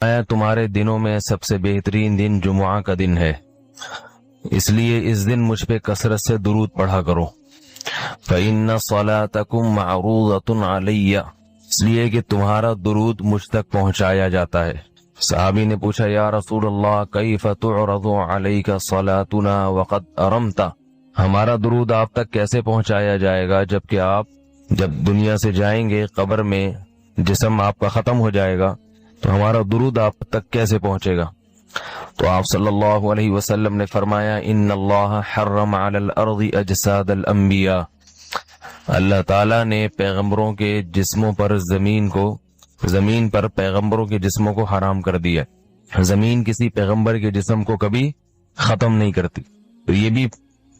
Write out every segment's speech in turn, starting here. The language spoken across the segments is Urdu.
تمہارے دنوں میں سب سے بہترین دن جمعہ کا دن ہے، اس لیے اس دن مجھ پہ کثرت سے درود پڑھا کرو۔ فَإِنَّ صَلَاتَكُمْ مَعْرُوضَةٌ عَلَيَّ، اس لیے کہ تمہارا درود مجھ تک پہنچایا جاتا ہے۔ صحابی نے پوچھا، یا رسول اللہ کیف تعرض علیک صلاتنا وقد ارمت، ہمارا درود آپ تک کیسے پہنچایا جائے گا جبکہ آپ جب دنیا سے جائیں گے، قبر میں جسم آپ کا ختم ہو جائے گا، تو ہمارا درود آپ تک کیسے پہنچے گا؟ تو آپ صلی اللہ علیہ وسلم نے فرمایا، ان اللہ حرم علی الارض اجساد الانبیاء، اللہ تعالیٰ نے پیغمبروں کے جسموں پر زمین پر پیغمبروں کے جسموں کو حرام کر دیا۔ زمین کسی پیغمبر کے جسم کو کبھی ختم نہیں کرتی۔ تو یہ بھی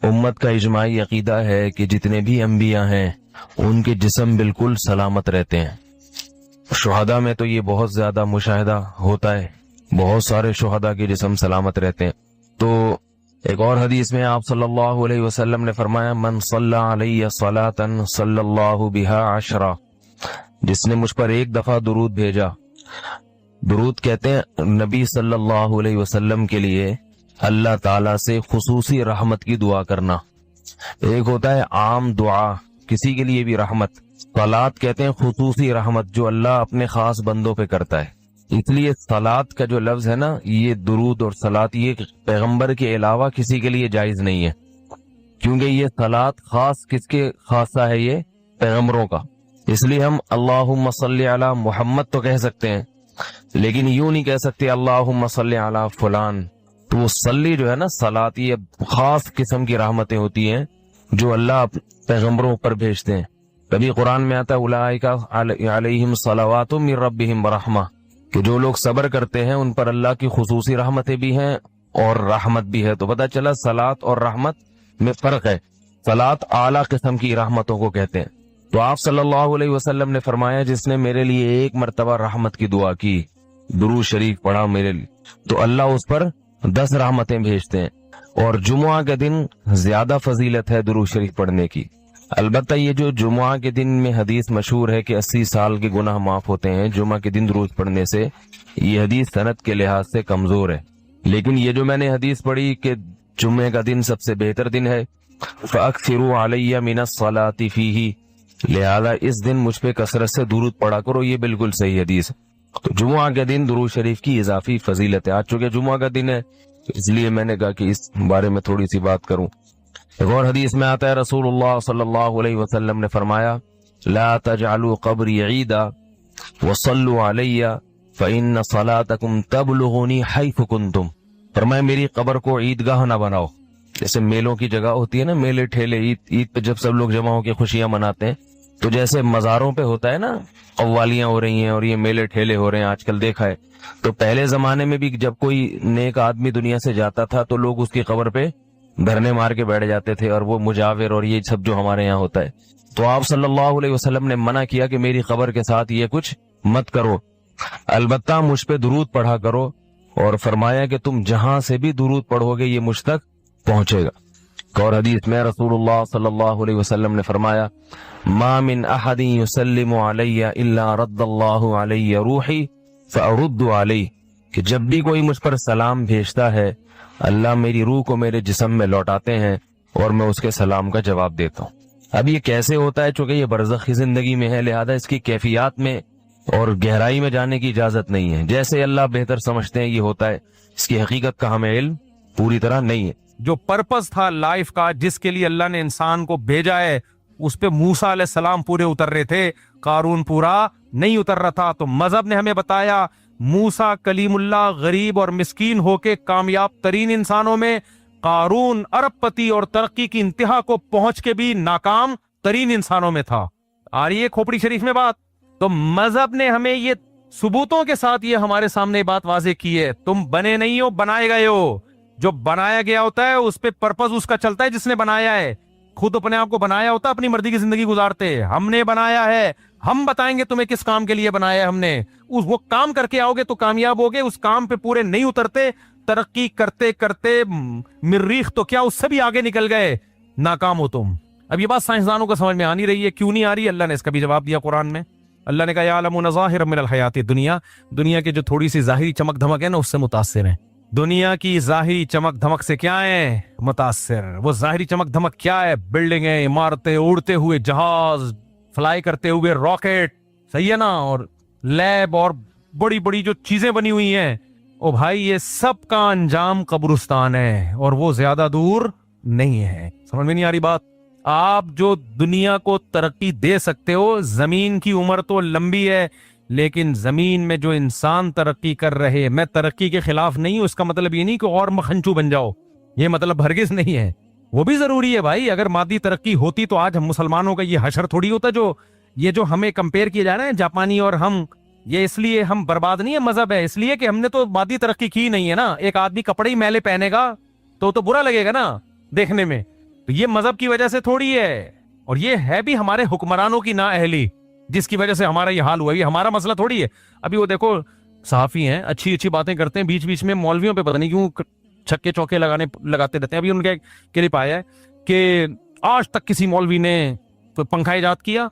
امت کا اجماعی عقیدہ ہے کہ جتنے بھی انبیاء ہیں ان کے جسم بالکل سلامت رہتے ہیں۔ شہداء میں تو یہ بہت زیادہ مشاہدہ ہوتا ہے، بہت سارے شہداء کے جسم سلامت رہتے ہیں۔ تو ایک اور حدیث میں آپ صلی اللہ علیہ وسلم نے فرمایا، من صلی علیہ صلاۃ صلی اللہ بہا عشرہ، جس نے مجھ پر ایک دفعہ درود بھیجا۔ درود کہتے ہیں نبی صلی اللہ علیہ وسلم کے لیے اللہ تعالیٰ سے خصوصی رحمت کی دعا کرنا۔ ایک ہوتا ہے عام دعا، کسی کے لیے بھی رحمت، صلات کہتے ہیں خصوصی رحمت جو اللہ اپنے خاص بندوں پہ کرتا ہے۔ اس لیے صلات کا جو لفظ ہے نا، یہ درود اور صلات یہ پیغمبر کے علاوہ کسی کے لیے جائز نہیں ہے، کیونکہ یہ صلات خاص کس کے خاصہ ہے؟ یہ پیغمبروں کا۔ اس لیے ہم اللہم صلی علی محمد تو کہہ سکتے ہیں، لیکن یوں نہیں کہہ سکتے اللہم صلی علی فلان۔ تو وہ صلی جو ہے نا، صلات یہ خاص قسم کی رحمتیں ہوتی ہیں جو اللہ پیغمبروں پر بھیجتے ہیں۔ کبھی قرآن میں آتا ہے اولئک علیہم صلوات من ربہم ورحمہ، کہ جو لوگ صبر کرتے ہیں ان پر اللہ کی خصوصی رحمتیں بھی ہیں اور رحمت بھی ہے۔ تو پتہ چلا صلات اور رحمت میں فرق ہے۔ صلات اعلیٰ قسم کی رحمتوں کو کہتے ہیں۔ تو آپ صلی اللہ علیہ وسلم نے فرمایا، جس نے میرے لیے ایک مرتبہ رحمت کی دعا کی، درود شریف پڑھا میرے لیے، تو اللہ اس پر 10 رحمتیں بھیجتے ہیں۔ اور جمعہ کے دن زیادہ فضیلت ہے درود شریف پڑھنے کی۔ البتہ یہ جو جمعہ کے دن میں حدیث مشہور ہے کہ 80 سال کے گناہ معاف ہوتے ہیں جمعہ کے دن درود پڑھنے سے، یہ حدیث سند کے لحاظ سے کمزور ہے۔ لیکن یہ جو میں نے حدیث پڑھی کہ جمعہ کا دن سب سے بہتر دن ہے، فَأَكْثِرُوا عَلَيَّ مِنَ الصَّلَاةِ فِيهِ، لہذا اس دن مجھ پہ کثرت سے درود پڑھا کرو، یہ بالکل صحیح حدیث ہے۔ تو جمعہ کے دن درود شریف کی اضافی فضیلت ہے۔ آج چونکہ جمعہ کا دن ہے اس لیے میں نے کہا کہ اس بارے میں تھوڑی سی بات کروں۔ ایک اور حدیث میں آتا ہے، رسول اللہ صلی اللہ علیہ وسلم نے فرمایا، لا تجعلوا قبری عیدا وصلوا علی فإن صلاتکم تبلغنی حیث کنتم، فرمایا میری قبر کو عیدگاہ نہ بناؤ۔ جیسے میلوں کی جگہ ہوتی ہے نا، میلے ٹھیلے، عید پہ جب سب لوگ جمع ہو کے خوشیاں مناتے ہیں، تو جیسے مزاروں پہ ہوتا ہے نا، قوالیاں ہو رہی ہیں اور یہ میلے ٹھیلے ہو رہے ہیں آج کل دیکھا ہے، تو پہلے زمانے میں بھی جب کوئی نیک آدمی دنیا سے جاتا تھا تو لوگ اس کی قبر پہ دھرنے مار کے بیٹھ جاتے تھے، اور وہ مجاور اور یہ سب جو ہمارے یہاں ہوتا ہے۔ تو آپ صلی اللہ علیہ وسلم نے منع کیا کہ میری قبر کے ساتھ یہ کچھ مت کرو، البتہ مجھ پہ درود پڑھا کرو، اور فرمایا کہ تم جہاں سے بھی درود پڑھو گے یہ مجھ تک پہنچے گا۔ اور حدیث میں رسول اللہ صلی اللہ علیہ وسلم نے فرمایا، ما من احد یسلم علی الا رد اللہ علی روحی فارد علیہ، کہ جب بھی کوئی مجھ پر سلام بھیجتا ہے اللہ میری روح کو میرے جسم میں لوٹاتے ہیں اور میں اس کے سلام کا جواب دیتا ہوں۔ اب یہ کیسے ہوتا ہے؟ چونکہ یہ برزخی زندگی میں ہے، لہذا اس کی کیفیات میں اور گہرائی میں جانے کی اجازت نہیں ہے۔ جیسے اللہ بہتر سمجھتے ہیں یہ ہوتا ہے، اس کی حقیقت کا ہمیں علم پوری طرح نہیں ہے۔ جو پرپس تھا لائف کا، جس کے لیے اللہ نے انسان کو بھیجا ہے، اس پہ موسیٰ علیہ السلام پورے اتر رہے تھے، قارون پورا نہیں اتر رہا تھا۔ تو مذہب نے ہمیں بتایا موسیٰ کلیم اللہ غریب اور مسکین ہو کے کامیاب ترین انسانوں میں، قارون ارب پتی اور ترقی کی انتہا کو پہنچ کے بھی ناکام ترین انسانوں میں تھا۔ آ رہی ہے کھوپڑی شریف میں بات؟ تو مذہب نے ہمیں یہ ثبوتوں کے ساتھ یہ ہمارے سامنے بات واضح کی ہے، تم بنے نہیں ہو، بنائے گئے ہو۔ جو بنایا گیا ہوتا ہے اس پہ پرپز اس کا چلتا ہے جس نے بنایا ہے، خود اپنے آپ کو بنایا ہوتا اپنی مرضی کی زندگی گزارتے، ہم نے بنایا ہے، ہم بتائیں گے تمہیں کس کام کے لیے بنایا ہے ہم نے، وہ کام کر کے آؤ گے تو کامیاب ہوگے، اس کام پہ پورے نہیں اترتے، ترقی کرتے کرتے مریخ تو کیا اس سے بھی آگے نکل گئے، ناکام ہو تم۔ اب یہ بات سائنسدانوں کو سمجھ میں آ نہیں رہی ہے، کیوں نہیں آ رہی؟ اللہ نے اس کا بھی جواب دیا قرآن میں۔ اللہ نے کہا یعلمون ظاہرا من الحیات الدنیا، دنیا کی جو تھوڑی سی ظاہری چمک دھمک ہے نا اس سے متاثر ہیں. دنیا کی ظاہری چمک دھمک سے کیا ہے متاثر. وہ ظاہری چمک دھمک کیا ہے؟ بلڈنگیں، عمارتیں، اڑتے ہوئے جہاز، فلائی کرتے ہوئے راکٹ، صحیح ہے نا، اور لیب اور بڑی بڑی جو چیزیں بنی ہوئی ہیں. او بھائی یہ سب کا انجام قبرستان ہے اور وہ زیادہ دور نہیں ہے. سمجھ میں نہیں آ رہی بات؟ آپ جو دنیا کو ترقی دے سکتے ہو، زمین کی عمر تو لمبی ہے لیکن زمین میں جو انسان ترقی کر رہے، میں ترقی کے خلاف نہیں ہوں، اس کا مطلب یہ نہیں کہ اور مکھنچو بن جاؤ، یہ مطلب ہرگز نہیں ہے. وہ بھی ضروری ہے بھائی. اگر مادی ترقی ہوتی تو آج ہم مسلمانوں کا یہ حشر تھوڑی ہوتا. جو ہمیں کمپیئر کیے جا رہے ہیں جاپانی اور ہم، یہ اس لیے ہم برباد نہیں ہے مذہب ہے، اس لیے کہ ہم نے تو مادی ترقی کی نہیں ہے نا. ایک آدمی کپڑے ہی میلے پہنے گا تو برا لگے گا نا دیکھنے میں. تو یہ مذہب کی وجہ سے تھوڑی ہے، اور یہ ہے بھی ہمارے حکمرانوں کی نااہلی جس کی وجہ سے ہمارا یہ حال ہوا. یہ ہمارا مسئلہ تھوڑی ہے. ابھی وہ دیکھو صحافی ہیں، اچھی اچھی باتیں کرتے ہیں، بیچ بیچ میں مولویوں پہ پتہ نہیں کیوں چھکے چوکے لگاتے رہتے ہیں. ابھی ان کے کلپ آیا ہے کہ آج تک کسی مولوی نے پنکھا ایجاد کیا.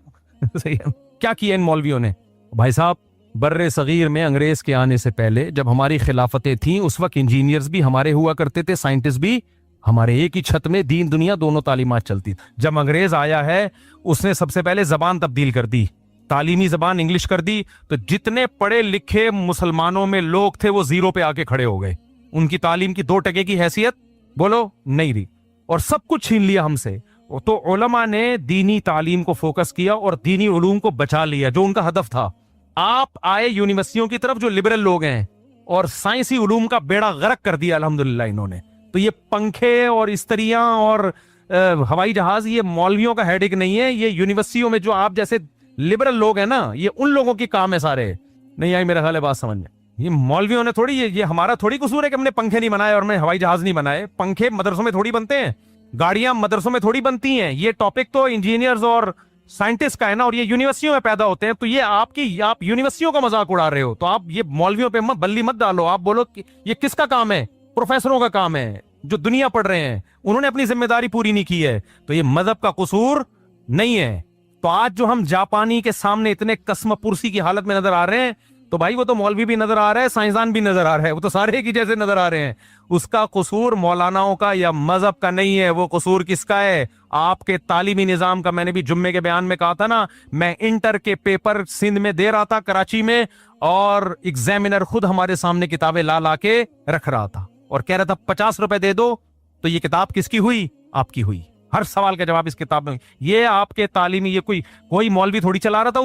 کیا کیا ان مولویوں نے؟ بھائی صاحب بر صغیر میں انگریز کے آنے سے پہلے جب ہماری خلافتیں تھیں اس وقت انجینئرز بھی ہمارے ہوا کرتے تھے، سائنٹسٹ بھی ہمارے. ایک ہی چھت میں دین دنیا دونوں تعلیمات چلتی. جب انگریز آیا ہے اس نے سب سے پہلے زبان تبدیل کر دی، تعلیمی زبان انگلش کر دی. تو جتنے پڑھے لکھے مسلمانوں میں لوگ تھے وہ زیرو پہ آ کے کھڑے ہو گئے. ان کی تعلیم کی 2% کی حیثیت بولو نہیں رہی، اور سب کچھ چھین لیا ہم سے. تو علماء نے دینی تعلیم کو فوکس کیا اور دینی علوم کو بچا لیا جو ان کا ہدف تھا. آپ آئے یونیورسٹیوں کی طرف جو لبرل لوگ ہیں اور سائنسی علوم کا بیڑا غرق کر دیا الحمدللہ انہوں نے. تو یہ پنکھے اور استریاں اور ہوائی جہاز یہ مولویوں کا ہیڈک نہیں ہے. یہ یونیورسٹیوں میں جو آپ جیسے لبرل لوگ ہیں نا، یہ ان لوگوں کی کام ہے سارے. نہیں آئی میرا خیال ہے بات سمجھ میں. یہ مولویوں نے تھوڑی، یہ ہمارا تھوڑی قصور ہے کہ ہم نے پنکھے نہیں بنائے اور ہم نے ہوائی جہاز نہیں بنائے. پنکھے مدرسوں میں تھوڑی بنتے ہیں، گاڑیاں مدرسوں میں تھوڑی بنتی ہیں. یہ ٹاپک تو انجینئرز اور سائنٹسٹ کا ہے نا، اور یہ یونیورسٹیوں میں پیدا ہوتے ہیں. تو یہ آپ یونیورسٹیوں کا مذاق اڑا رہے ہو. تو آپ یہ مولویوں پہ بلی مت ڈالو. آپ بولو کہ یہ کس کا کام ہے؟ پروفیسروں کا کام ہے جو دنیا پڑھ رہے ہیں. انہوں نے اپنی ذمہ داری پوری نہیں کی ہے. تو یہ مذہب کا قصور نہیں ہے. تو آج جو ہم جاپانی کے سامنے اتنے قسم پرسی کی حالت میں نظر آ رہے ہیں، تو بھائی وہ تو مولوی بھی نظر آ رہا ہے، سائنسدان بھی نظر آ رہا ہے، وہ تو سارے کی جیسے نظر آ رہے ہیں. اس کا قصور مولاناؤں کا یا مذہب کا نہیں ہے. وہ قصور کس کا ہے؟ آپ کے تعلیمی نظام کا. میں نے بھی جمعے کے بیان میں کہا تھا نا، میں انٹر کے پیپر سندھ میں دے رہا تھا کراچی میں، اور ایگزامینر خود ہمارے سامنے کتابیں لا کے رکھ رہا تھا اور کہہ رہا تھا 50 روپے دے دو تو یہ کتاب کس کی ہوئی؟ آپ کی ہوئی. ہر سوال کا جواب اس کتاب میں. یہ آپ کے تعلیمی، یہ کوئی مولوی تھوڑی چلا رہا تھا،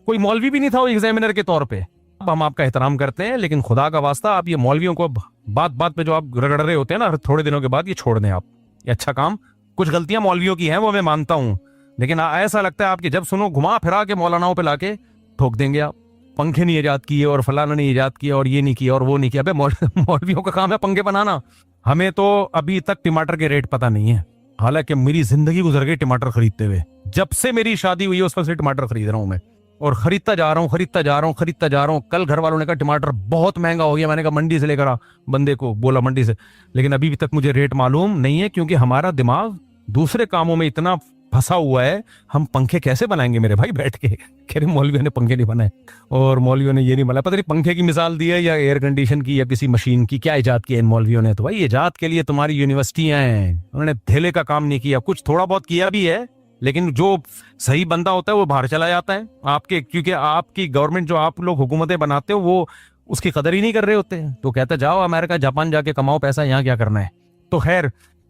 کوئی مولوی بھی نہیں تھا وہ ایگزامینر کے طور پہ. ہم آپ کا احترام کرتے ہیں لیکن خدا کا واسطہ آپ یہ مولویوں کو بات پہ جو آپ رگڑ رہے ہوتے ہیں نا تھوڑے دنوں کے بعد، یہ چھوڑ دیں آپ. یہ اچھا کام. کچھ غلطیاں مولویوں کی ہیں وہ میں مانتا ہوں، لیکن ایسا لگتا ہے آپ کی جب سنو گھما پھرا کے مولاناؤں پہ لا کے ٹھوک دیں گے آپ. پنکھے نہیں ایجاد کیے اور فلانا نہیں ایجاد کیا اور یہ نہیں کیا اور وہ نہیں کیا. ابے مولویوں کا کام ہے پنکھے بنانا. ہمیں تو ابھی تک ٹماٹر کے ریٹ پتہ نہیں ہے، حالانکہ میری زندگی گزر گئی ٹماٹر خریدتے ہوئے. جب سے میری شادی ہوئی ہے اس پر سے ٹماٹر خرید رہا ہوں میں، اور خریدتا جا رہا ہوں. کل گھر والوں نے کہا ٹماٹر بہت مہنگا ہو گیا. میں نے کہا منڈی سے لے کر آ. بندے کو بولا منڈی سے، لیکن ابھی تک مجھے ریٹ معلوم نہیں ہے کیونکہ ہمارا دماغ دوسرے کاموں میں اتنا پھنسا ہوا ہے. ہم پنکھے کیسے بنائیں گے میرے بھائی بیٹھ کے؟ کہہ رہے مولویوں نے پنکھے نہیں بنائے اور مولویوں نے یہ نہیں بنایا. پتہ نہیں پنکھے کی مثال دی ہے یا ایئر کنڈیشن کی یا کسی مشین کی. کیا ایجاد کیا ان مولویوں نے؟ تو بھائی ایجاد کے لیے تمہاری یونیورسٹیاں ہیں، انہوں نے دھیلے کا کام نہیں کیا. کچھ تھوڑا بہت کیا بھی ہے لیکن جو صحیح بندہ ہوتا ہے وہ باہر چلا جاتا ہے آپ کے، کیونکہ آپ کی گورنمنٹ جو آپ لوگ حکومتیں بناتے ہو وہ اس کی قدر ہی نہیں کر رہے ہوتے ہیں. تو کہتا جاؤ امریکہ جاپان جا کے کماؤ پیسہ، یہاں کیا کرنا ہے. تو خیر،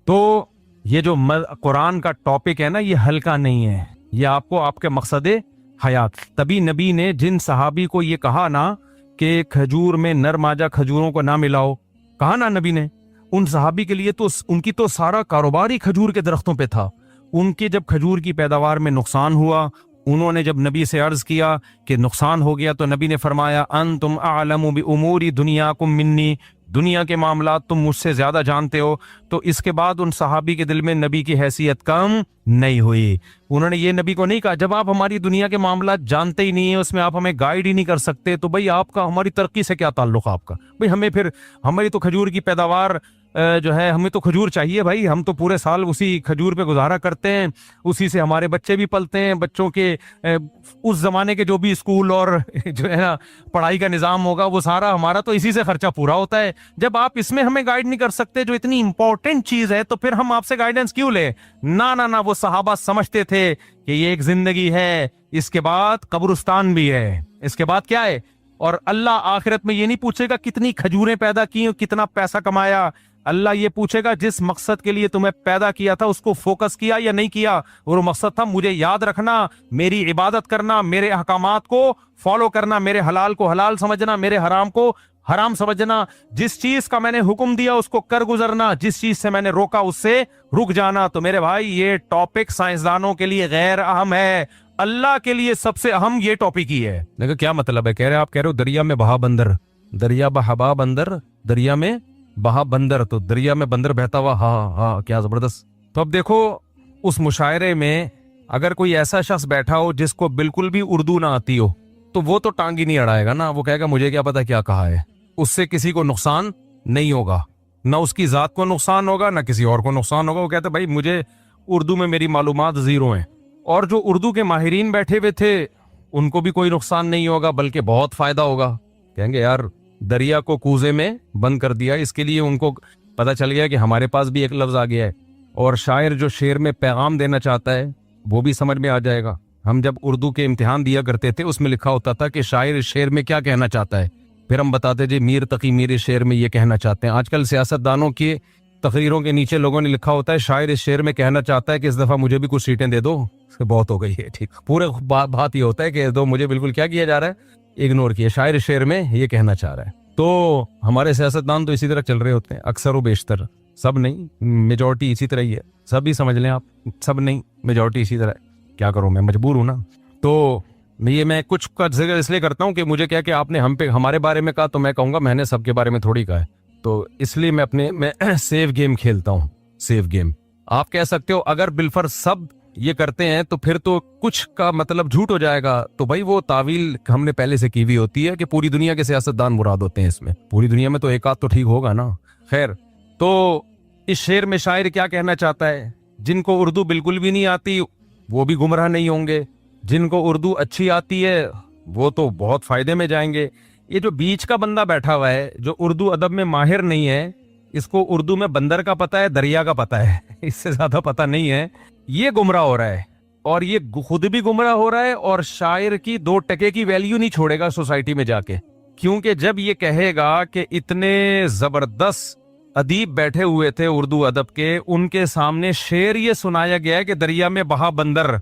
تو یہ جو قرآن کا ٹاپک ہے نا یہ ہلکا نہیں ہے. یہ آپ کو آپ کے مقصد حیات. تبھی نبی نے جن صحابی کو یہ کہا نا کہ کھجور میں نر ماجا کھجوروں کو نہ ملاؤ، کہا نا نبی نے، ان صحابی کے لیے تو ان کی تو سارا کاروبار ہی کھجور کے درختوں پہ تھا. ان کے جب کھجور کی پیداوار میں نقصان ہوا، انہوں نے جب نبی سے عرض کیا کہ نقصان ہو گیا تو نبی نے فرمایا انتم اعلم بامور دنیاکم منی، دنیا کے معاملات تم مجھ سے زیادہ جانتے ہو. تو اس کے بعد ان صحابی کے دل میں نبی کی حیثیت کم نہیں ہوئی. انہوں نے یہ نبی کو نہیں کہا جب آپ ہماری دنیا کے معاملات جانتے ہی نہیں ہیں، اس میں آپ ہمیں گائیڈ ہی نہیں کر سکتے، تو بھئی آپ کا ہماری ترقی سے کیا تعلق آپ کا؟ بھئی ہمیں پھر ہماری تو کھجور کی پیداوار جو ہے ہمیں تو کھجور چاہیے بھائی, ہم تو پورے سال اسی کھجور پہ گزارا کرتے ہیں, اسی سے ہمارے بچے بھی پلتے ہیں, بچوں کے اس زمانے کے جو بھی اسکول اور جو ہے نا پڑھائی کا نظام ہوگا وہ سارا ہمارا تو اسی سے خرچہ پورا ہوتا ہے. جب آپ اس میں ہمیں گائیڈ نہیں کر سکتے جو اتنی امپورٹنٹ چیز ہے, تو پھر ہم آپ سے گائیڈنس کیوں لیں؟ نہ وہ صحابہ سمجھتے تھے کہ یہ ایک زندگی ہے, اس کے بعد قبرستان بھی ہے, اس کے بعد کیا ہے, اور اللہ آخرت میں یہ نہیں پوچھے گا کتنی کھجوریں پیدا کی, کتنا پیسہ کمایا. اللہ یہ پوچھے گا جس مقصد کے لیے تمہیں پیدا کیا تھا اس کو فوکس کیا یا نہیں کیا. اور وہ مقصد تھا مجھے یاد رکھنا, میری عبادت کرنا, میرے احکامات کو فالو کرنا, میرے حلال کو حلال سمجھنا, میرے حرام کو حرام سمجھنا, جس چیز کا میں نے حکم دیا اس کو کر گزرنا, جس چیز سے میں نے روکا اس سے رک جانا. تو میرے بھائی یہ ٹاپک سائنسدانوں کے لیے غیر اہم ہے, اللہ کے لیے سب سے اہم یہ ٹاپک ہی ہے. دیکھو کیا مطلب ہے, آپ کہہ رہے ہو دریا میں بہا بندر, دریا بہا بندر, دریا میں بہا بندر, تو دریا میں بندر بہتا ہوا, ہاں کیا زبردست. تو اب دیکھو اس مشاعرے میں اگر کوئی ایسا شخص بیٹھا ہو جس کو بالکل بھی اردو نہ آتی ہو, تو وہ تو ٹانگ ہی نہیں اڑائے گا نا, وہ کہے گا مجھے کیا پتا کیا کہا ہے. اس سے کسی کو نقصان نہیں ہوگا, نہ اس کی ذات کو نقصان ہوگا نہ کسی اور کو نقصان ہوگا. وہ کہتے بھائی مجھے اردو میں میری معلومات زیرو ہیں. اور جو اردو کے ماہرین بیٹھے ہوئے تھے ان کو بھی کوئی نقصان نہیں ہوگا بلکہ بہت فائدہ ہوگا. کہیں گے یار دریا کو کوزے میں بند کر دیا, اس کے لیے ان کو پتا چل گیا کہ ہمارے پاس بھی ایک لفظ آ گیا ہے, اور شاعر جو شعر میں پیغام دینا چاہتا ہے وہ بھی سمجھ میں آ جائے گا. ہم جب اردو کے امتحان دیا کرتے تھے اس میں لکھا ہوتا تھا کہ شاعر اس شعر میں کیا کہنا چاہتا ہے, پھر ہم بتاتے جی میر تقی میر اس شعر میں یہ کہنا چاہتے ہیں. آج کل سیاستدانوں کی تقریروں کے نیچے لوگوں نے لکھا ہوتا ہے شاعر اس شعر میں کہنا چاہتا ہے کہ اس دفعہ مجھے بھی کچھ سیٹیں دے دو, بہت ہو گئی ہے. ٹھیک, پورے بات یہ ہوتا ہے کہ دو مجھے بالکل کیا کیا جا رہا ہے, اگنور کیا. شاعر اس شعر میں یہ کہنا چاہ رہا ہے. تو ہمارے سیاستدان تو اسی طرح چل رہے ہوتے ہیں, اکثر و بیشتر, سب نہیں, میجورٹی اسی طرح ہی ہے. سب ہی سمجھ لیں آپ, سب نہیں, میجورٹی اسی طرح ہے. کیا کروں, میں مجبور ہوں نا. تو یہ میں کچھ کا ذکر اس لیے کرتا ہوں کہ مجھے کیا کہ آپ نے ہم پہ ہمارے بارے میں کہا تو میں کہوں گا میں نے سب کے بارے میں تھوڑی کہا ہے. تو اس لیے میں سیف گیم کھیلتا ہوں, سیف گیم. آپ کہہ سکتے ہو اگر بالفرض سب یہ کرتے ہیں تو پھر تو کچھ کا مطلب جھوٹ ہو جائے گا. تو بھائی وہ تعویل ہم نے پہلے سے کی ہوئی ہوتی ہے کہ پوری دنیا کے سیاستدان مراد ہوتے ہیں اس میں. پوری دنیا میں تو ایک آدھ تو ٹھیک ہوگا نا. خیر, تو اس شعر میں شاعر کیا کہنا چاہتا ہے, جن کو اردو بالکل بھی نہیں آتی وہ بھی گمراہ نہیں ہوں گے, جن کو اردو اچھی آتی ہے وہ تو بہت فائدے میں جائیں گے. یہ جو بیچ کا بندہ بیٹھا ہوا ہے جو اردو ادب میں ماہر نہیں ہے, اس کو اردو میں بندر کا پتہ ہے, دریا کا پتہ ہے, اس سے زیادہ پتہ نہیں ہے, یہ گمراہ ہو رہا ہے. اور یہ خود بھی گمراہ ہو رہا ہے اور شاعر کی 2 ٹکے کی ویلیو نہیں چھوڑے گا سوسائٹی میں جا کے. کیونکہ جب یہ کہے گا کہ اتنے زبردست ادیب بیٹھے ہوئے تھے اردو ادب کے, ان کے سامنے شعر یہ سنایا گیا ہے کہ دریا میں بہا بندر,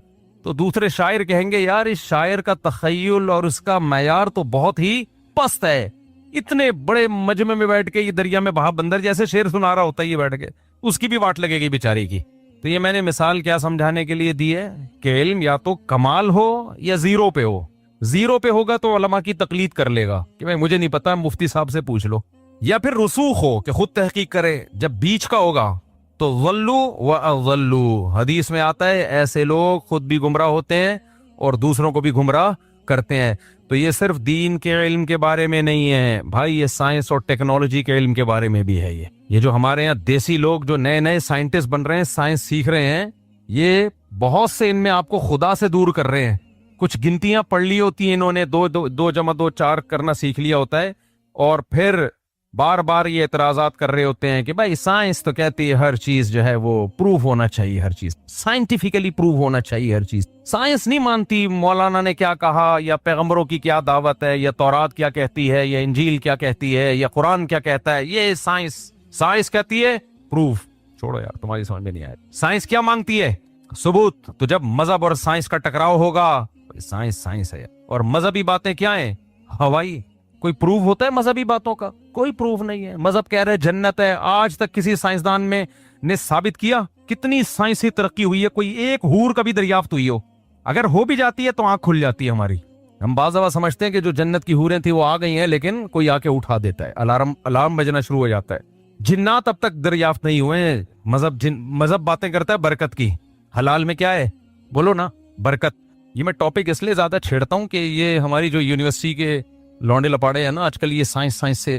تو دوسرے شاعر کہیں گے یار اس شاعر کا تخیل اور اس کا معیار تو بہت ہی پست ہے. اتنے بڑے مجمع میں بیٹھ کے یہ دریا میں بہا بندر جیسے شعر سنا رہا ہوتا ہے, یہ بیٹھ کے اس کی بھی واٹ لگے گی بیچاری کی. تو یہ میں نے مثال کیا سمجھانے کے لیے دی ہے کہ علم یا تو کمال ہو یا زیرو پہ ہو. زیرو پہ ہوگا تو علماء کی تقلید کر لے گا کہ بھائی مجھے نہیں پتا, مفتی صاحب سے پوچھ لو. یا پھر رسوخ ہو کہ خود تحقیق کرے. جب بیچ کا ہوگا تو ضلوا واضلوا, حدیث میں آتا ہے ایسے لوگ خود بھی گمراہ ہوتے ہیں اور دوسروں کو بھی گمراہ کرتے ہیں. تو یہ صرف دین کے علم کے بارے میں نہیں ہے بھائی, یہ سائنس اور ٹیکنالوجی کے علم کے بارے میں بھی ہے. یہ جو ہمارے یہاں دیسی لوگ جو نئے نئے سائنٹسٹ بن رہے ہیں, سائنس سیکھ رہے ہیں, یہ بہت سے ان میں آپ کو خدا سے دور کر رہے ہیں. کچھ گنتیاں پڑھ لی ہوتی ہیں انہوں نے, 2 جمع 2 4 کرنا سیکھ لیا ہوتا ہے, اور پھر بار بار یہ اعتراضات کر رہے ہوتے ہیں کہ بھائی سائنس تو کہتی ہے ہر چیز جو ہے وہ پروف ہونا چاہیے, ہر چیز سائنٹیفیکلی پروف ہونا چاہیے, ہر چیز. سائنس نہیں مانتی مولانا نے کیا کہا, یا پیغمبروں کی کیا دعوت ہے, یا تورات کیا کہتی ہے, یا انجیل کیا کہتی ہے, یا قرآن کیا کہتا ہے. یہ سائنس کہتی ہے پروف. چھوڑو یار, تمہاری سمجھ میں نہیں آیا. سائنس کیا مانگتی ہے, ثبوت. تو جب مذہب اور سائنس کا ٹکراؤ ہوگا, سائنس ہے. اور مذہبی باتیں کیا ہیں, ہوائی. کوئی پروف ہوتا ہے مذہبی باتوں کا, کوئی پروف نہیں ہے. مذہب کہہ رہے جنت ہے, آج تک کسی سائنسدان نے ثابت کیا؟ کتنی سائنسی ترقی ہوئی ہے, کوئی ایک حور کا بھی دریافت ہوئی ہو؟ اگر ہو بھی جاتی ہے تو آنکھ کھل جاتی ہے ہماری. ہم بعض دفعہ سمجھتے ہیں کہ جو جنت کی حوریں تھیں وہ آ گئی ہیں, لیکن کوئی آ کے اٹھا دیتا ہے, الارم بجنا شروع ہو جاتا ہے. جنات اب تک دریافت نہیں ہوئے ہیں. مذہب باتیں کرتا ہے برکت کی. حلال میں کیا ہے بولو نا, برکت. یہ میں ٹاپک اس لیے زیادہ چھیڑتا ہوں کہ یہ ہماری جو یونیورسٹی کے لونڈے لپاڑے ہیں نا آج کل, یہ سائنس سے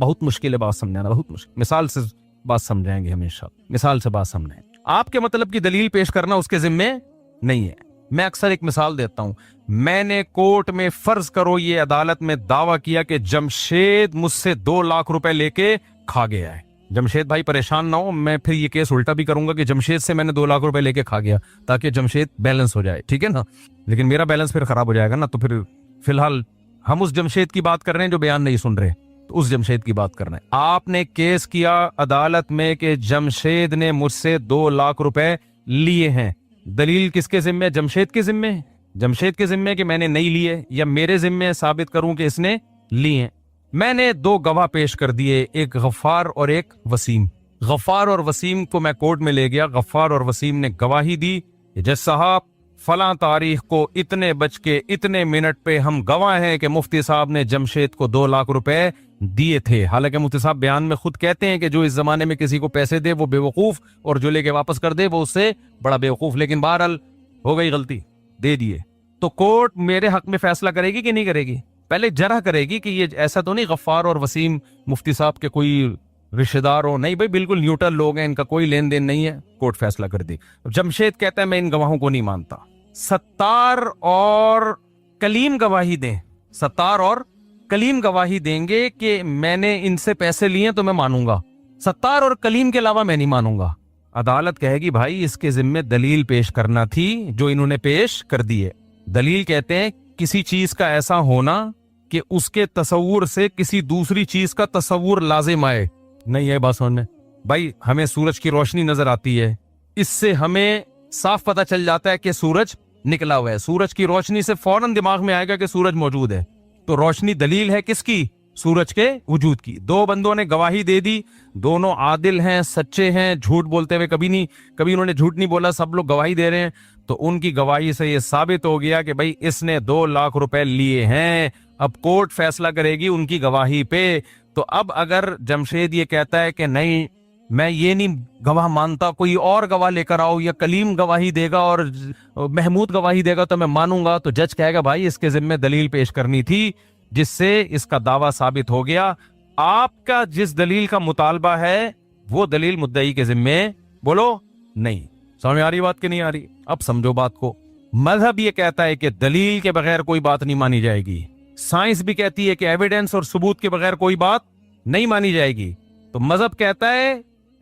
بہت مشکل ہے بات سمجھانا، بہت مشکل. مثال سے بات سمجھائیں گے ہمیشہ، مثال سے بات سمجھائیں. آپ کے مطلب کی دلیل پیش کرنا اس کے ذمے نہیں ہے. میں اکثر ایک مثال دیتا ہوں. میں نے کورٹ میں فرض کرو یہ عدالت میں دعویٰ کیا کہ جمشید مجھ سے 2 لاکھ روپے لے کے کھا گیا ہے. جمشید بھائی پریشان نہ ہو، میں پھر یہ کیس الٹا بھی کروں گا کہ جمشید سے میں نے 2 لاکھ روپے لے کے کھا گیا تاکہ جمشید بیلنس ہو جائے، ٹھیک ہے نا. لیکن میرا بیلنس پھر خراب ہو جائے گا نا. تو پھر فی الحال ہم اس جمشید کی بات کر رہے ہیں جو بیان نہیں سن رہے، تو اس جمشید کی بات کر رہے ہیں. آپ نے کیس کیا عدالت میں کہ جمشید نے مجھ سے 2 لاکھ روپے لیے ہیں. دلیل کس کے ذمے؟ جمشید کے ذمے. جمشید کے ذمے کہ میں نے نہیں لیے، یا میرے ذمے ثابت کروں کہ اس نے لیے ہیں. میں نے 2 گواہ پیش کر دیے، ایک غفار اور ایک وسیم. غفار اور وسیم کو میں کورٹ میں لے گیا. غفار اور وسیم نے گواہی دی کہ جج صاحب فلاں تاریخ کو اتنے بج کے اتنے منٹ پہ ہم گواہ ہیں کہ مفتی صاحب نے جمشید کو 2 لاکھ روپے دیے تھے. حالانکہ مفتی صاحب بیان میں خود کہتے ہیں کہ جو اس زمانے میں کسی کو پیسے دے وہ بے وقوف، اور جو لے کے واپس کر دے وہ اس سے بڑا بے وقوف. لیکن بہرحال ہو گئی غلطی، دے دیے. تو کورٹ میرے حق میں فیصلہ کرے گی کہ نہیں کرے گی؟ پہلے جرح کرے گی کہ یہ ایسا تو نہیں غفار اور وسیم مفتی صاحب کے کوئی رشتہ دار ہو، نہیں بھائی بالکل نیوٹرل لوگ ہیں، ان کا کوئی لین دین نہیں ہے. کورٹ فیصلہ کر دی. جمشید کہتا ہے میں ان گواہوں کو نہیں مانتا. ستار اور کلیم گواہی دیں، ستار اور کلیم گواہی دیں گے کہ میں نے ان سے پیسے لیے تو میں مانوں گا. ستار اور کلیم کے علاوہ میں نہیں مانوں گا. عدالت کہے گی بھائی اس کے ذمے دلیل پیش کرنا تھی جو انہوں نے پیش کر دی ہے. دلیل کہتے ہیں کسی چیز کا ایسا ہونا کہ اس کے تصور سے کسی دوسری چیز کا تصور لازم آئے. نہیں ہے بات سمجھ میں؟ بھائی ہمیں سورج کی روشنی نظر آتی ہے، اس سے ہمیں صاف پتہ چل جاتا ہے کہ سورج نکلا ہوا ہے. سورج کی روشنی سے فوراً دماغ میں آئے گا کہ سورج موجود ہے. تو روشنی دلیل ہے کس کی؟ سورج کے وجود کی. 2 بندوں نے گواہی دے دی، دونوں عادل ہیں، سچے ہیں، جھوٹ بولتے ہوئے کبھی انہوں نے جھوٹ نہیں بولا، سب لوگ گواہی دے رہے ہیں. تو ان کی گواہی سے یہ ثابت ہو گیا کہ بھائی اس نے 2 لاکھ روپے لیے ہیں. اب کورٹ فیصلہ کرے گی ان کی گواہی پہ. تو اب اگر جمشید یہ کہتا ہے کہ نہیں میں یہ نہیں گواہ مانتا، کوئی اور گواہ لے کر آؤ، یا کلیم گواہی دے گا اور محمود گواہی دے گا تو میں مانوں گا، تو جج کہے گا بھائی اس کے ذمہ دلیل پیش کرنی تھی جس سے اس کا دعویٰ ثابت ہو گیا. آپ کا جس دلیل کا مطالبہ ہے وہ دلیل مدعی کے ذمہ بولو نہیں. سمجھ آ رہی بات کہ نہیں آ رہی؟ اب سمجھو بات کو. مذہب یہ کہتا ہے کہ دلیل کے بغیر کوئی بات نہیں مانی جائے گی. سائنس بھی کہتی ہے کہ ایویڈنس اور ثبوت کے بغیر کوئی بات نہیں مانی جائے گی. تو مذہب کہتا ہے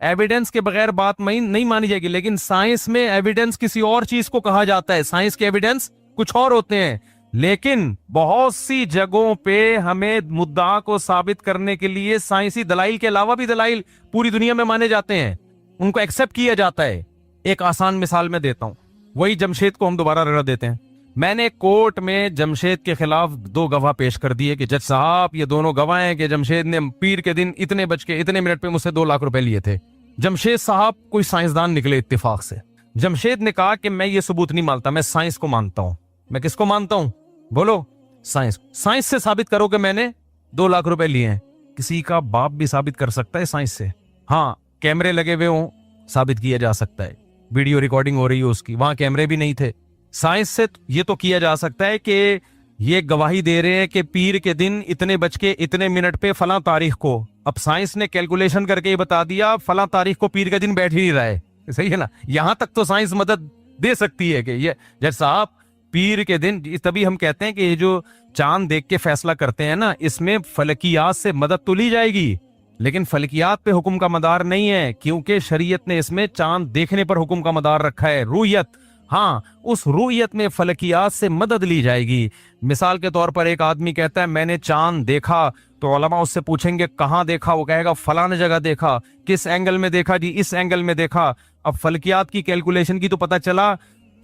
ایویڈنس کے بغیر بات نہیں مانی جائے گی. لیکن سائنس میں ایویڈنس کسی اور چیز کو کہا جاتا ہے، سائنس کے ایویڈنس کچھ اور ہوتے ہیں. لیکن بہت سی جگہوں پہ ہمیں مدعا کو ثابت کرنے کے لیے سائنسی دلائل کے علاوہ بھی دلائل پوری دنیا میں مانے جاتے ہیں، ان کو ایکسپٹ کیا جاتا ہے. ایک آسان مثال میں دیتا ہوں، وہی جمشید کو ہم دوبارہ رڑ دیتے ہیں. میں نے کورٹ میں جمشید کے خلاف 2 گواہ پیش کر دیے کہ جج صاحب یہ دونوں گواہ ہیں کہ جمشید نے پیر کے دن اتنے بج کے اتنے منٹ پہ مجھ سے 2 لاکھ روپے لیے تھے. جمشید صاحب کوئی سائنسدان نکلے اتفاق سے. جمشید نے کہا کہ میں یہ ثبوت نہیں مانتا، میں سائنس کو مانتا ہوں. میں کس کو مانتا ہوں؟ بولو. سائنس سے ثابت کرو کہ میں نے 2 لاکھ روپے لیے ہیں. کسی کا باپ بھی ثابت کر سکتا ہے سائنس سے. ہاں کیمرے لگے ہوئے ہوں ثابت کیا جا سکتا ہے، ویڈیو ریکارڈنگ ہو رہی ہے اس کی، وہاں کیمرے بھی نہیں تھے. سائنس سے یہ تو کیا جا سکتا ہے کہ یہ گواہی دے رہے ہیں کہ پیر کے دن اتنے بج کے اتنے منٹ پہ فلاں تاریخ کو. اب سائنس نے کیلکولیشن کر کے یہ بتا دیا فلاں تاریخ کو پیر کا دن بیٹھ ہی نہیں رہا ہے. صحیح ہے نا؟ یہاں تک تو سائنس مدد دے سکتی ہے کہ یہ جج صاحب پیر کے دن. تبھی ہم کہتے ہیں کہ یہ جو چاند دیکھ کے فیصلہ کرتے ہیں نا، اس میں فلکیات سے مدد تو لی جائے گی، لیکن فلکیات پہ حکم کا مدار نہیں ہے، کیونکہ شریعت نے اس میں چاند دیکھنے پر حکم کا مدار رکھا ہے، رؤیت. ہاں اس رؤیت میں فلکیات سے مدد لی جائے گی. مثال کے طور پر ایک آدمی کہتا ہے میں نے چاند دیکھا، تو علماء اس سے پوچھیں گے کہاں دیکھا؟ وہ کہے گا فلاں جگہ دیکھا. کس اینگل میں دیکھا؟ جی اس اینگل میں دیکھا. اب فلکیات کی کیلکولیشن کی تو پتہ چلا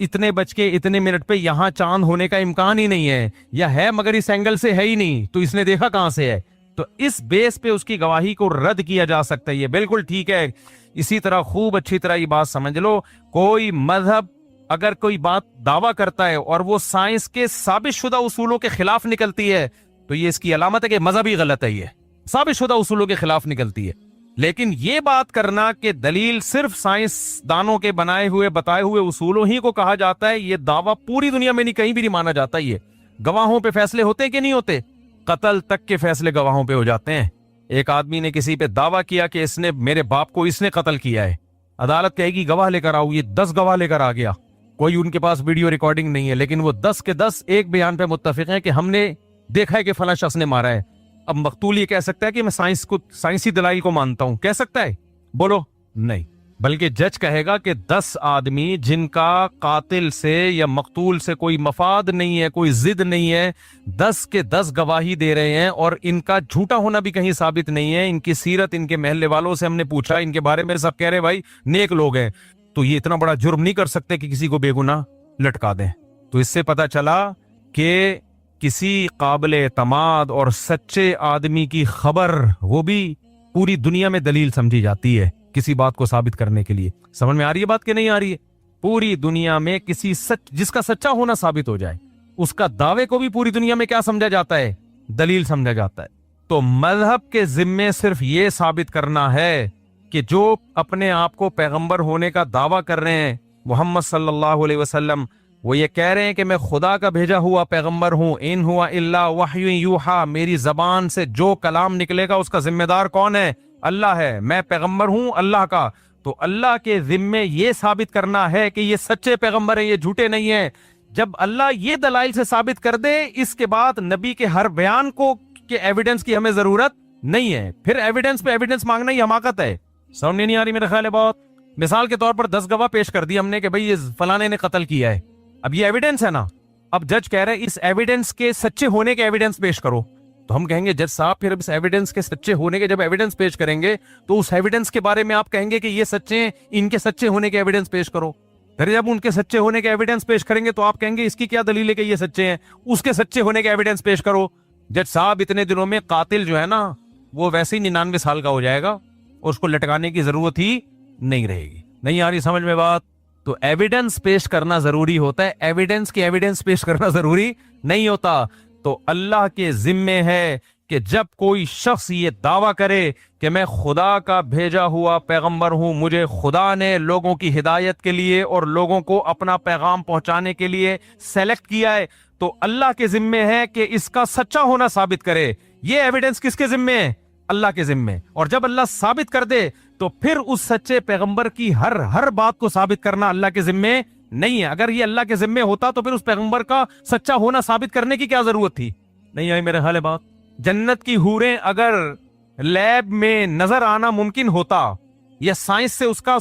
اتنے بج کے اتنے منٹ پہ یہاں چاند ہونے کا امکان ہی نہیں ہے، یا ہے مگر اس اینگل سے ہے ہی نہیں، تو اس نے دیکھا کہاں سے ہے؟ تو اس بیس پہ اس کی گواہی کو رد کیا جا سکتا ہے. یہ بالکل ٹھیک ہے. اسی طرح خوب اچھی طرح یہ بات سمجھ لو، کوئی مذہب اگر کوئی بات دعویٰ کرتا ہے اور وہ سائنس کے ثابت شدہ اصولوں کے خلاف نکلتی ہے تو یہ اس کی علامت ہے کہ مذہب ہی غلط ہے، یہ ثابت شدہ اصولوں کے خلاف نکلتی ہے. لیکن یہ بات کرنا کہ دلیل صرف سائنس دانوں کے بنائے ہوئے بتائے ہوئے اصولوں ہی کو کہا جاتا ہے، یہ دعویٰ پوری دنیا میں نہیں کہیں بھی نہیں مانا جاتا. یہ گواہوں پہ فیصلے ہوتے کہ نہیں ہوتے؟ قتل تک کے فیصلے گواہوں پہ ہو جاتے ہیں. ایک آدمی نے کسی پہ دعویٰ کیا کہ اس نے میرے باپ کو اس نے قتل کیا ہے، عدالت کہے گی گواہ لے کر آؤ، یہ 10 گواہ لے کر آ گیا، کوئی ان کے پاس ویڈیو ریکارڈنگ نہیں ہے، لیکن وہ 10 کے 10 ایک بیان پہ متفق ہیں کہ ہم نے دیکھا ہے کہ فلاں شخص نے مارا ہے۔ اب مقتول یہ کہہ سکتا ہے کہ میں سائنسی دلائل کو مانتا ہوں، کہہ سکتا ہے؟ بولو نہیں، بلکہ جج کہے گا کہ 10 آدمی جن کا قاتل سے یا مقتول سے کوئی مفاد نہیں ہے، کوئی ضد نہیں ہے، 10 کے 10 گواہی دے رہے ہیں، اور ان کا جھوٹا ہونا بھی کہیں ثابت نہیں ہے، ان کی سیرت ان کے محلے والوں سے ہم نے پوچھا، ان کے بارے میں سب کہہ رہے بھائی نیک لوگ ہیں، تو یہ اتنا بڑا جرم نہیں کر سکتے کہ کسی کو بے گناہ لٹکا دیں۔ تو اس سے پتا چلا کہ کسی قابل اعتماد اور سچے آدمی کی خبر وہ بھی پوری دنیا میں دلیل سمجھی جاتی ہے کسی بات کو ثابت کرنے کے لیے۔ سمجھ میں آ رہی ہے بات کہ نہیں آ رہی ہے؟ پوری دنیا میں کسی جس کا سچا ہونا ثابت ہو جائے، اس کا دعوے کو بھی پوری دنیا میں کیا سمجھا جاتا ہے؟ دلیل سمجھا جاتا ہے۔ تو مذہب کے ذمے صرف یہ ثابت کرنا ہے کہ جو اپنے آپ کو پیغمبر ہونے کا دعویٰ کر رہے ہیں، محمد صلی اللہ علیہ وسلم، وہ یہ کہہ رہے ہیں کہ میں خدا کا بھیجا ہوا پیغمبر ہوں، ان ہوا الا وحی یوحا، میری زبان سے جو کلام نکلے گا اس کا ذمہ دار کون ہے؟ اللہ ہے، میں پیغمبر ہوں اللہ کا۔ تو اللہ کے ذمے یہ ثابت کرنا ہے کہ یہ سچے پیغمبر ہیں، یہ جھوٹے نہیں ہیں۔ جب اللہ یہ دلائل سے ثابت کر دے، اس کے بعد نبی کے ہر بیان کو کہ ایویڈنس کی ہمیں ضرورت نہیں ہے، پھر ایویڈنس پہ ایویڈنس مانگنا یہ حماقت ہے۔ سمجھ نہیں آ رہی میرے خیال ہے بہت؟ مثال کے طور پر 10 گواہ پیش کر دی ہم نے کہ بھئی یہ فلانے نے قتل کیا ہے، اب یہ ایویڈنس ہے نا، اب جج کہہ رہے ہیں اس ایویڈنس کے سچے ہونے کے ایویڈنس پیش کرو، تو ہم کہیں گے جج صاحب پھر اس ایویڈنس کے سچے ہونے کے جب ایویڈنس پیش کریں گے تو اس ایویڈنس کے بارے میں آپ کہیں گے کہ یہ سچے ہیں، ان کے سچے ہونے کے ایویڈنس پیش کرو۔ پھر جب ان کے سچے ہونے کے ایویڈنس پیش کریں گے تو آپ کہیں گے اس کی کیا دلیل ہے کہ یہ سچے ہیں، اس کے سچے ہونے کے ایویڈنس پیش کرو۔ جج صاحب اتنے دنوں میں قاتل جو ہے نا وہ ویسے ہی 99 سال کا ہو جائے گا اور اس کو لٹکانے کی ضرورت ہی نہیں رہے گی۔ نہیں آ رہی سمجھ میں بات؟ تو ایویڈنس پیش کرنا ضروری ہوتا ہے، ایویڈنس کی ایویڈنس پیش کرنا ضروری نہیں ہوتا۔ تو اللہ کے ذمے ہے کہ جب کوئی شخص یہ دعویٰ کرے کہ میں خدا کا بھیجا ہوا پیغمبر ہوں، مجھے خدا نے لوگوں کی ہدایت کے لیے اور لوگوں کو اپنا پیغام پہنچانے کے لیے سلیکٹ کیا ہے، تو اللہ کے ذمے ہے کہ اس کا سچا ہونا ثابت کرے۔ یہ ایویڈنس کس کے ذمے ہے؟ اللہ کے ذمے۔ اور جب اللہ ثابت کر دے تو پھر اس سچے پیغمبر کی ہر بات کو ثابت کرنا اللہ کے ذمے نہیں ہے۔ اگر یہ اللہ کے ذمے ہوتا تو پھر اس پیغمبر کا سچا ہونا ثابت کرنے کی کیا ضرورت تھی؟ نہیں آئی میرے خیال ہے بات؟ جنت کی حوریں اگر لیب میں نظر آنا ممکن ہوتا یا سائنس سے اس کا